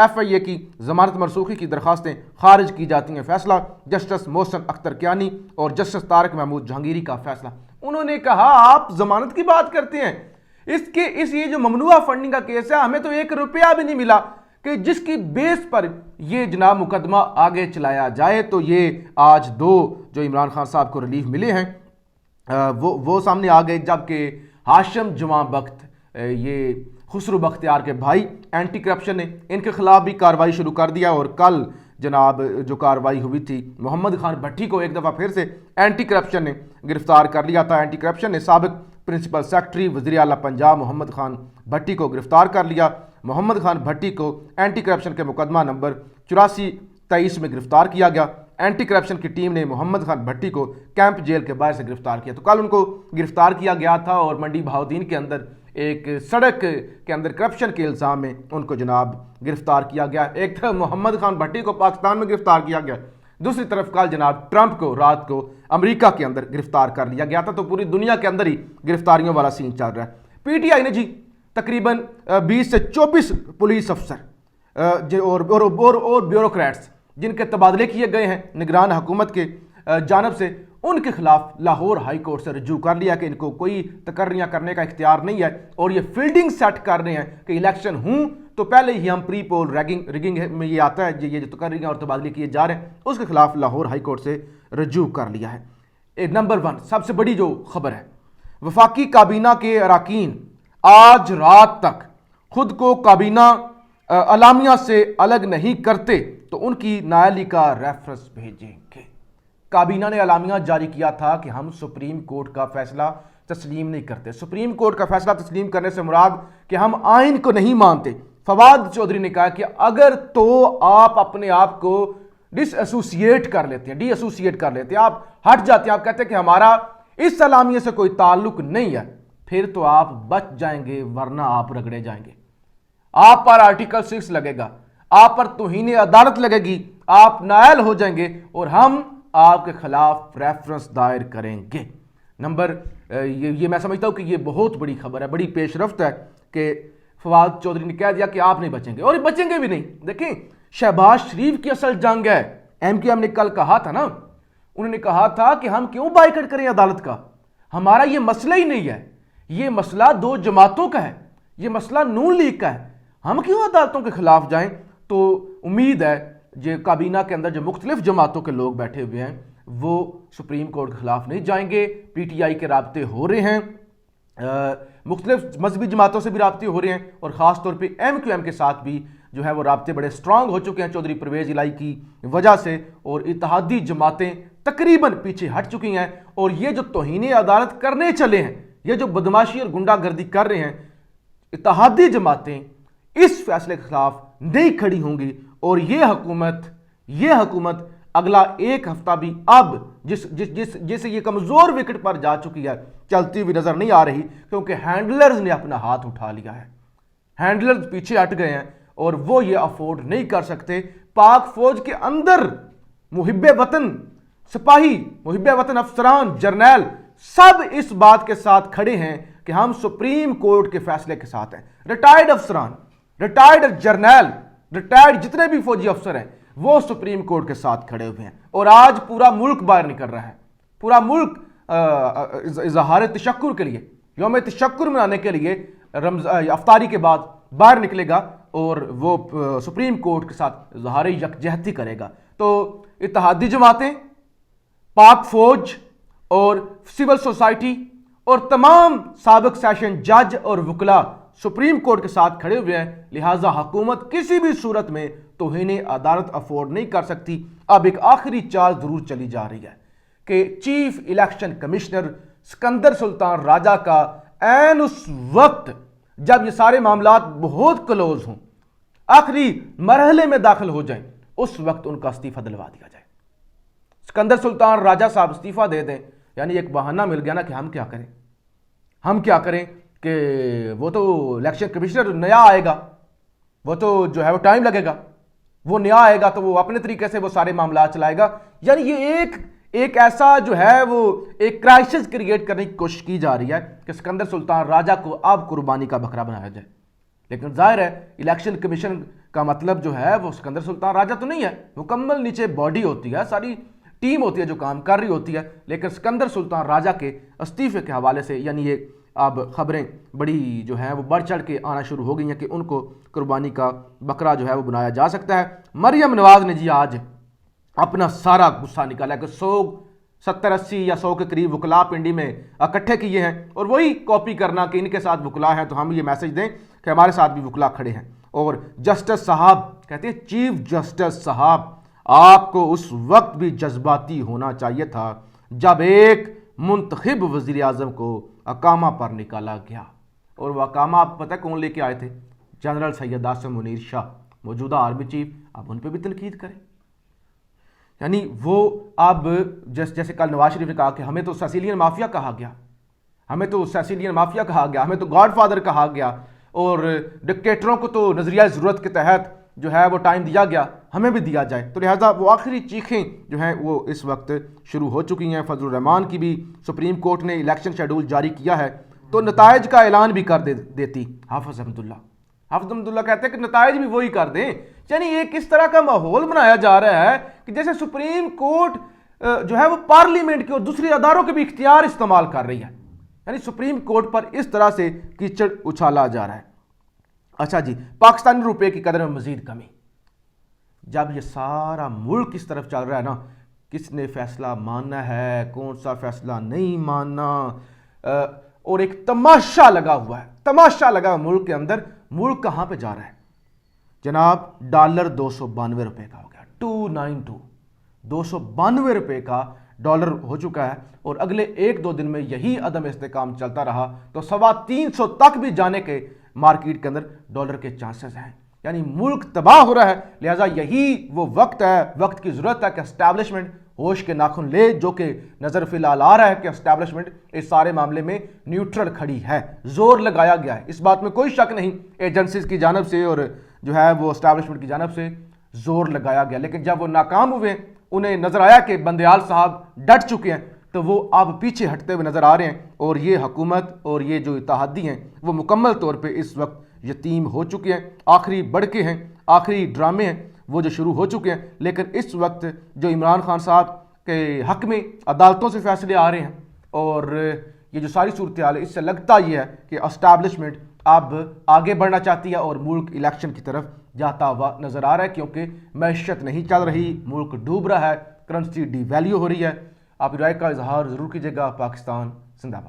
FIA کی ضمانت منسوخی کی درخواستیں خارج کی جاتی ہیں، فیصلہ جسٹس محسن اختر کیانی اور جسٹس طارق محمود جہانگیری کا فیصلہ۔ انہوں نے کہا آپ ضمانت کی بات کرتے ہیں، یہ جو ممنوعہ فنڈنگ کا کیس ہے، ہمیں تو 1 روپیہ بھی نہیں ملا کہ جس کی بیس پر یہ جناب مقدمہ آگے چلایا جائے۔ تو یہ آج 2 جو عمران خان صاحب کو ریلیف ملے ہیں وہ سامنے آ گئے، جبکہ ہاشم جمع بخت، یہ خسرو بختیار کے بھائی، اینٹی کرپشن نے ان کے خلاف بھی کارروائی شروع کر دیا، اور کل جناب جو کارروائی ہوئی تھی محمد خان بھٹی کو ایک دفعہ پھر سے اینٹی کرپشن نے گرفتار کر لیا تھا۔ اینٹی کرپشن نے سابق پرنسپل سیکرٹری وزیر اعلیٰ پنجاب محمد خان بھٹی کو گرفتار کر لیا۔ محمد خان بھٹی کو اینٹی کرپشن کے مقدمہ نمبر 8423 میں گرفتار کیا گیا۔ اینٹی کرپشن کی ٹیم نے محمد خان بھٹی کو کیمپ جیل کے باہر سے گرفتار کیا۔ تو کل ان کو گرفتار کیا گیا تھا، اور منڈی بہاؤدین کے اندر ایک سڑک کے اندر کرپشن کے الزام میں ان کو جناب گرفتار کیا گیا۔ ایک طرف محمد خان بھٹی کو پاکستان میں گرفتار کیا گیا، دوسری طرف کل جناب ٹرمپ کو رات کو امریکہ کے اندر گرفتار کر لیا گیا تھا۔ تو پوری دنیا کے اندر ہی گرفتاریوں والا سین چل رہا ہے۔ PTI نے جی تقریباً 20 سے 24 پولیس افسر اور بیوروکریٹس جن کے تبادلے کیے گئے ہیں نگران حکومت کے جانب سے، ان کے خلاف لاہور ہائی کورٹ سے رجوع کر لیا کہ ان کو کوئی تقرریاں کرنے کا اختیار نہیں ہے، اور یہ فیلڈنگ سیٹ کر رہے ہیں کہ الیکشن ہوں تو پہلے ہی ہم پری پول ریگنگ میں یہ آتا ہے، یہ جو تقرریاں اور تبادلے کیے جا رہے ہیں، اس کے خلاف لاہور ہائی کورٹ سے رجوع کر لیا ہے۔ نمبر 1 سب سے بڑی جو خبر ہے، وفاقی کابینہ کے اراکین آج رات تک خود کو کابینہ اعلامیہ سے الگ نہیں کرتے تو ان کی نااہلی کا ریفرنس بھیجیں گے۔ کابینہ نے اعلامیہ جاری کیا تھا کہ ہم سپریم کورٹ کا فیصلہ تسلیم نہیں کرتے۔ سپریم کورٹ کا فیصلہ تسلیم کرنے سے مراد کہ ہم آئین کو نہیں مانتے۔ فواد چودھری نے کہا کہ اگر تو آپ اپنے آپ کو ڈس ایسوسیٹ کر لیتے ہیں، آپ ہٹ جاتے ہیں، آپ کہتے ہیں کہ ہمارا اس اعلامیہ سے کوئی تعلق نہیں ہے، پھر تو آپ بچ جائیں گے، ورنہ آپ رگڑے جائیں گے۔ آپ پر آرٹیکل 6 لگے گا، آپ پر توہین عدالت لگے گی، آپ نائل ہو جائیں گے، اور ہم آپ کے خلاف ریفرنس دائر کریں گے۔ یہ میں سمجھتا ہوں کہ یہ بہت بڑی خبر ہے، بڑی پیش رفت ہے کہ فواد چودھری نے کہہ دیا کہ آپ نہیں بچیں گے، اور بچیں گے بھی نہیں۔ دیکھیں شہباز شریف کی اصل جنگ ہے۔ MQM نے کل کہا تھا نا، انہوں نے کہا تھا کہ ہم کیوں بائیکاٹ کریں عدالت کا، ہمارا یہ مسئلہ ہی نہیں ہے، یہ مسئلہ 2 جماعتوں کا ہے، یہ مسئلہ نون لیگ کا ہے، ہم کیوں عدالتوں کے خلاف جائیں۔ تو امید ہے جو کابینہ کے اندر جو مختلف جماعتوں کے لوگ بیٹھے ہوئے ہیں وہ سپریم کورٹ کے خلاف نہیں جائیں گے۔ PTI کے رابطے ہو رہے ہیں، مختلف مذہبی جماعتوں سے بھی رابطے ہو رہے ہیں، اور خاص طور پہ MQM کے ساتھ بھی جو ہے وہ رابطے بڑے سٹرانگ ہو چکے ہیں چودھری پرویز الہی کی وجہ سے، اور اتحادی جماعتیں تقریباً پیچھے ہٹ چکی ہیں، اور یہ جو توہین عدالت کرنے چلے ہیں، یہ جو بدماشی اور گنڈا گردی کر رہے ہیں، اتحادی جماعتیں اس فیصلے کے خلاف نہیں کھڑی ہوں گی، اور یہ حکومت اگلا 1 ہفتہ بھی اب جیسے یہ کمزور وکٹ پر جا چکی ہے چلتی ہوئی نظر نہیں آ رہی، کیونکہ ہینڈلرز نے اپنا ہاتھ اٹھا لیا ہے، ہینڈلرز پیچھے ہٹ گئے ہیں، اور وہ یہ افورڈ نہیں کر سکتے۔ پاک فوج کے اندر محب وطن سپاہی، محب وطن افسران، جرنیل سب اس بات کے ساتھ کھڑے ہیں کہ ہم سپریم کورٹ کے فیصلے کے ساتھ ہیں۔ ریٹائرڈ افسران، ریٹائرڈ جرنیل، ریٹائرڈ جتنے بھی فوجی افسر ہیں وہ سپریم کورٹ کے ساتھ کھڑے ہوئے ہیں، اور آج پورا ملک باہر نکل رہا ہے، پورا ملک اظہار تشکر کے لیے، یوم تشکر منانے کے لیے افطاری کے بعد باہر نکلے گا، اور وہ سپریم کورٹ کے ساتھ اظہار یکجہتی کرے گا۔ تو اتحادی جماعتیں، پاک فوج اور سول سوسائٹی اور تمام سابق سیشن جج اور وکلاء سپریم کورٹ کے ساتھ کھڑے ہوئے ہیں، لہٰذا حکومت کسی بھی صورت میں توہین عدالت افورڈ نہیں کر سکتی۔ اب ایک آخری چال ضرور چلی جا رہی ہے کہ چیف الیکشن کمشنر سکندر سلطان راجہ کا عین اس وقت جب یہ سارے معاملات بہت کلوز ہوں، آخری مرحلے میں داخل ہو جائیں، اس وقت ان کا استعفیٰ دلوا دیا جائے۔ سکندر سلطان راجہ صاحب استعفیٰ دے دیں، یعنی ایک بہانہ مل گیا نا کہ ہم کیا کریں کہ وہ تو الیکشن کمشنر نیا آئے گا، وہ تو جو ہے وہ ٹائم لگے گا، وہ نیا آئے گا تو وہ اپنے طریقے سے وہ سارے معاملات چلائے گا۔ یعنی یہ ایک ایسا جو ہے وہ ایک کرائسس کریٹ کرنے کی کوشش کی جا رہی ہے کہ سکندر سلطان راجہ کو اب قربانی کا بکرا بنایا جائے۔ لیکن ظاہر ہے الیکشن کمیشن کا مطلب جو ہے وہ سکندر سلطان راجہ تو نہیں ہے، مکمل نیچے باڈی ہوتی ہے، ساری ٹیم ہوتی ہے جو کام کر رہی ہوتی ہے، لیکن سکندر سلطان راجہ کے استعفے کے حوالے سے یعنی یہ اب خبریں بڑی جو ہیں وہ بڑھ چڑھ کے آنا شروع ہو گئی ہیں کہ ان کو قربانی کا بکرا جو ہے وہ بنایا جا سکتا ہے۔ مریم نواز نے جی آج اپنا سارا غصہ نکالا کہ 70 80 یا 100 کے قریب وکلا پنڈی میں اکٹھے کیے ہیں، اور وہی کاپی کرنا کہ ان کے ساتھ وکلا ہیں تو ہم یہ میسج دیں کہ ہمارے ساتھ بھی وکلا کھڑے ہیں۔ اور جسٹس صاحب کہتے ہیں چیف جسٹس صاحب آپ کو اس وقت بھی جذباتی ہونا چاہیے تھا جب ایک منتخب وزیر اعظم کو اقامہ پر نکالا گیا، اور وہ اقامہ آپ پتہ کون لے کے آئے تھے؟ جنرل سید عاصم منیر شاہ، موجودہ آرمی چیف۔ اب ان پہ بھی تنقید کریں، یعنی وہ اب جیسے کل نواز شریف نے کہا کہ ہمیں تو سیسیلین مافیا کہا گیا، ہمیں تو سیسیلین مافیا کہا گیا، ہمیں تو گاڈ فادر کہا گیا، اور ڈکٹیٹروں کو تو نظریہ ضرورت کے تحت جو ہے وہ ٹائم دیا گیا، ہمیں بھی دیا جائے۔ تو لہٰذا وہ آخری چیخیں جو ہیں وہ اس وقت شروع ہو چکی ہیں۔ فضل الرحمان کی بھی سپریم کورٹ نے الیکشن شیڈول جاری کیا ہے تو نتائج کا اعلان بھی کر دیتی حافظ احمد اللہ کہتے ہیں کہ نتائج بھی وہی کر دیں۔ یعنی ایک اس طرح کا ماحول بنایا جا رہا ہے کہ جیسے سپریم کورٹ جو ہے وہ پارلیمنٹ کے اور دوسرے اداروں کے بھی اختیار استعمال کر رہی ہے، یعنی سپریم کورٹ پر اس طرح سے کیچڑ اچھالا جا رہا ہے۔ اچھا جی، پاکستانی روپے کی قدر میں مزید کمی، جب یہ سارا ملک اس طرف چل رہا ہے نا، کس نے فیصلہ ماننا ہے، کون سا فیصلہ نہیں ماننا، اور ایک تماشا لگا ہوا ہے ملک کے اندر۔ ملک کہاں پہ جا رہا ہے جناب؟ ڈالر 292 روپے کا ہو گیا، 292 292 روپے کا ڈالر ہو چکا ہے، اور اگلے 1-2 دن میں یہی عدم استحکام چلتا رہا تو 350 تک بھی جانے کے مارکیٹ کے اندر ڈالر کے چانسز ہیں، یعنی ملک تباہ ہو رہا ہے۔ لہٰذا یہی وہ وقت ہے، وقت کی ضرورت ہے کہ اسٹیبلشمنٹ ہوش کے ناخن لے، جو کہ نظر فی الحال آ رہا ہے کہ اسٹیبلشمنٹ اس سارے معاملے میں نیوٹرل کھڑی ہے، زور لگایا گیا ہے، اس بات میں کوئی شک نہیں، ایجنسیز کی جانب سے اور جو ہے وہ اسٹیبلشمنٹ کی جانب سے زور لگایا گیا، لیکن جب وہ ناکام ہوئے، انہیں نظر آیا کہ بندیال صاحب ڈٹ چکے ہیں، تو وہ اب پیچھے ہٹتے ہوئے نظر آ رہے ہیں، اور یہ حکومت اور یہ جو اتحادی ہیں وہ مکمل طور پہ اس وقت یتیم ہو چکے ہیں۔ آخری بڑکے ہیں، آخری ڈرامے ہیں وہ جو شروع ہو چکے ہیں، لیکن اس وقت جو عمران خان صاحب کے حق میں عدالتوں سے فیصلے آ رہے ہیں، اور یہ جو ساری صورتحال ہے، اس سے لگتا یہ ہے کہ اسٹیبلشمنٹ اب آگے بڑھنا چاہتی ہے اور ملک الیکشن کی طرف جاتا ہوا نظر آ رہا ہے، کیونکہ معیشت نہیں چل رہی، ملک ڈوب رہا ہے، کرنسی ڈی ویلیو ہو رہی ہے۔ آپ رائے کا اظہار ضرور کیجیے گا۔ پاکستان زندہ باد۔